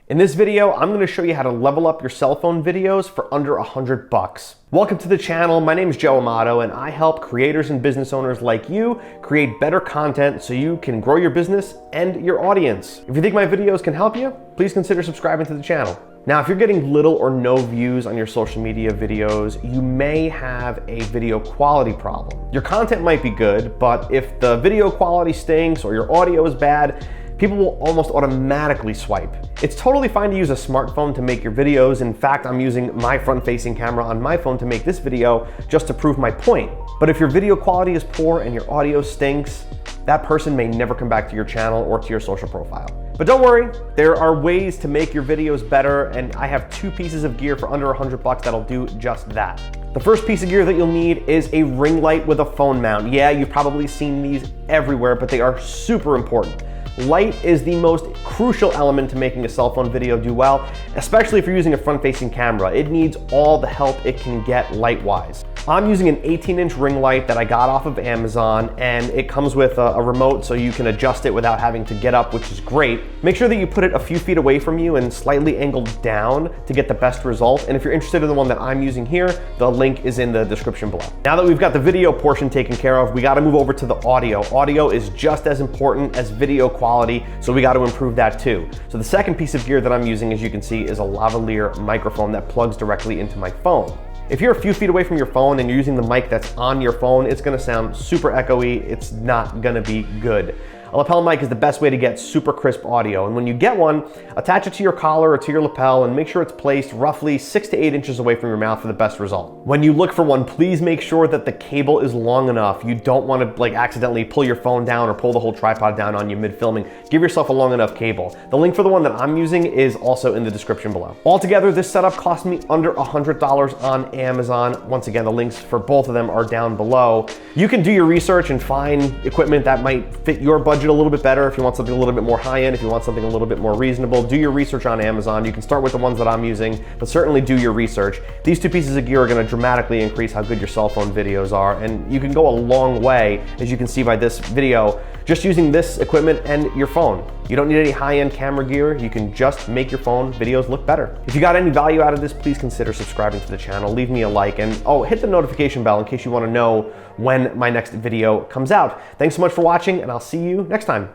In this video, I'm going to show you how to level up your cell phone videos for under $100. Welcome to the channel. My name is Joe Amato and I help creators and business owners like you create better content so you can grow your business and your audience. If you think my videos can help you, please consider subscribing to the channel. Now, if you're getting little or no views on your social media videos, you may have a video quality problem. Your content might be good, but if the video quality stinks or your audio is bad, people will almost automatically swipe. It's totally fine to use a smartphone to make your videos. In fact, I'm using my front-facing camera on my phone to make this video just to prove my point. But if your video quality is poor and your audio stinks, that person may never come back to your channel or to your social profile. But don't worry, there are ways to make your videos better, and I have two pieces of gear for under $100 that'll do just that. The first piece of gear that you'll need is a ring light with a phone mount. Yeah, you've probably seen these everywhere, but they are super important. Light is the most crucial element to making a cell phone video do well, especially if you're using a front-facing camera. It needs all the help it can get light-wise. I'm using an 18-inch ring light that I got off of Amazon, and it comes with a remote so you can adjust it without having to get up, which is great. Make sure that you put it a few feet away from you and slightly angled down to get the best result. And if you're interested in the one that I'm using here, the link is in the description below. Now that we've got the video portion taken care of, we got to move over to the audio. Audio is just as important as video quality, so we got to improve that too. So the second piece of gear that I'm using, as you can see, is a lavalier microphone that plugs directly into my phone. If you're a few feet away from your phone and you're using the mic that's on your phone, it's gonna sound super echoey. It's not gonna be good. A lapel mic is the best way to get super crisp audio. And when you get one, attach it to your collar or to your lapel and make sure it's placed roughly 6 to 8 inches away from your mouth for the best result. When you look for one, please make sure that the cable is long enough. You don't want to accidentally pull your phone down or pull the whole tripod down on you mid-filming. Give yourself a long enough cable. The link for the one that I'm using is also in the description below. Altogether, this setup cost me under $100 on Amazon. Once again, the links for both of them are down below. You can do your research and find equipment that might fit your budget a little bit better. If you want something a little bit more high-end, if you want something a little bit more reasonable, do your research on Amazon. You can start with the ones that I'm using, but certainly do your research. These two pieces of gear are going to dramatically increase how good your cell phone videos are, and you can go a long way, as you can see by this video, just using this equipment and your phone. You don't need any high-end camera gear. You can just make your phone videos look better. If you got any value out of this, please consider subscribing to the channel. Leave me a like, and hit the notification bell in case you want to know when my next video comes out. Thanks so much for watching, and I'll see you next time.